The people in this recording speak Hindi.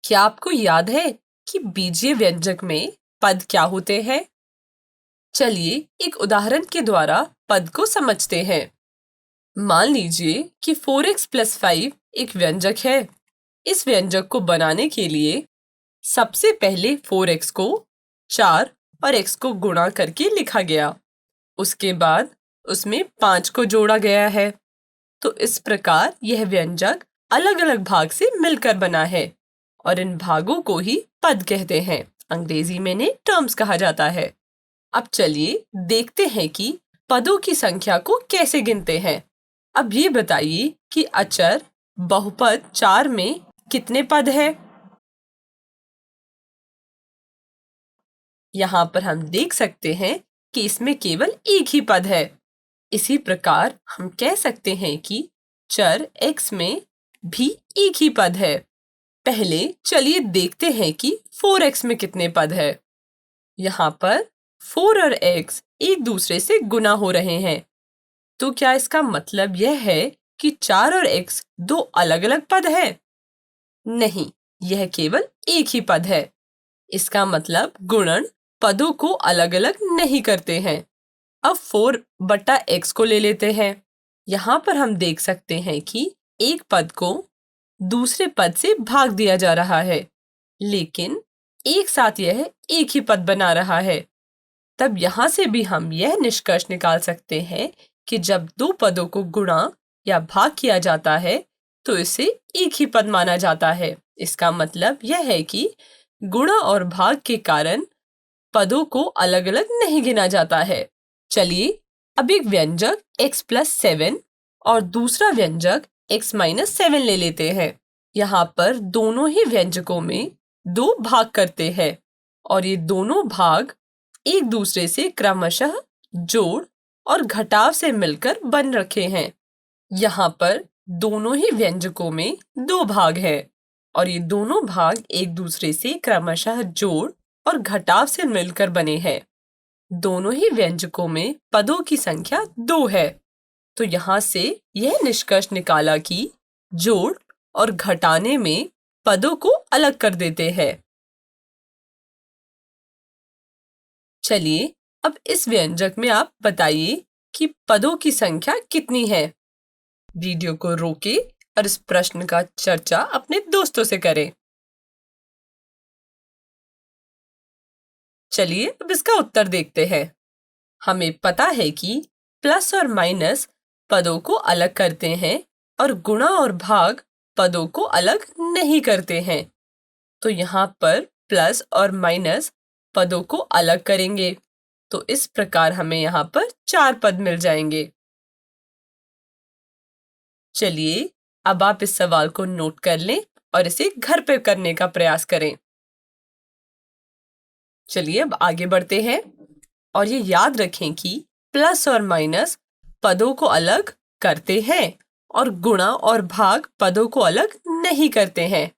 क्या आपको याद है कि बीजीय व्यंजक में पद क्या होते हैं? चलिए एक उदाहरण के द्वारा पद को समझते हैं। मान लीजिए कि 4x + 5 एक व्यंजक है। इस व्यंजक को बनाने के लिए सबसे पहले 4x को 4 और x को गुणा करके लिखा गया। उसके बाद उसमें 5 को जोड़ा गया है। तो इस प्रकार यह व्यंजक अलग-अलग भाग से मिलकर बना है और इन भागों को ही पद कहते हैं। अंग्रेजी में इन्हें टर्म्स कहा जाता है। अब चलिए देखते हैं कि पदों की संख्या को कैसे गिनते हैं। अब ये बताइए कि अचर बहुपद 4 में कितने पद हैं? यहाँ पर हम देख सकते हैं कि इसमें केवल एक ही पद है। इसी प्रकार हम कह सकते हैं कि चर x में भी एक ही पद है। पहले चलिए देखते हैं कि 4x में कितने पद है। यहाँ पर 4 और x एक दूसरे से गुना हो रहे हैं। तो क्या इसका मतलब यह है कि 4 और x दो अलग-अलग पद हैं? नहीं, यह केवल एक ही पद है। इसका मतलब गुणन पदों को अलग-अलग नहीं करते हैं। अब 4/x को ले लेते हैं। यहाँ पर हम देख सकते हैं कि एक पद को दूसरे पद से भाग दिया जा रहा है, लेकिन एक साथ यह एक ही पद बना रहा है। तब यहाँ से भी हम यह निष्कर्ष निकाल सकते हैं कि जब दो पदों को गुणा या भाग किया जाता है तो इसे एक ही पद माना जाता है। इसका मतलब यह है कि गुणा और भाग के कारण पदों को अलग-अलग नहीं गिना जाता है। चलिए अब एक व्यंजक x + 7 और दूसरा व्यंजक x - 7 ले लेते हैं। यहाँ पर दोनों ही व्यंजकों में दो भाग करते हैं और ये दोनों भाग एक दूसरे से क्रमशः जोड़ और घटाव से मिलकर बन रखे हैं। यहाँ पर दोनों ही व्यंजकों में दो भाग हैं और ये दोनों भाग एक दूसरे से क्रमशः जोड़ और घटाव से मिलकर बने हैं। दोनों ही व्यंजकों में पदों की संख्या 2 है। तो यहाँ से यह निष्कर्ष निकाला कि जोड़ और घटाने में पदों को अलग कर देते हैं। चलिए अब इस व्यंजक में आप बताइए कि पदों की संख्या कितनी है। वीडियो को रोकें और इस प्रश्न का चर्चा अपने दोस्तों से करें। चलिए अब इसका उत्तर देखते हैं। हमें पता है कि प्लस और माइनस पदों को अलग करते हैं और गुणा और भाग पदों को अलग नहीं करते हैं। तो यहाँ पर प्लस और माइनस पदों को अलग करेंगे तो इस प्रकार हमें यहाँ पर 4 पद मिल जाएंगे। चलिए अब आप इस सवाल को नोट कर लें और इसे घर पर करने का प्रयास करें। चलिए अब आगे बढ़ते हैं और ये याद रखें कि प्लस और माइनस पदों को अलग करते हैं और गुणा और भाग पदों को अलग नहीं करते हैं।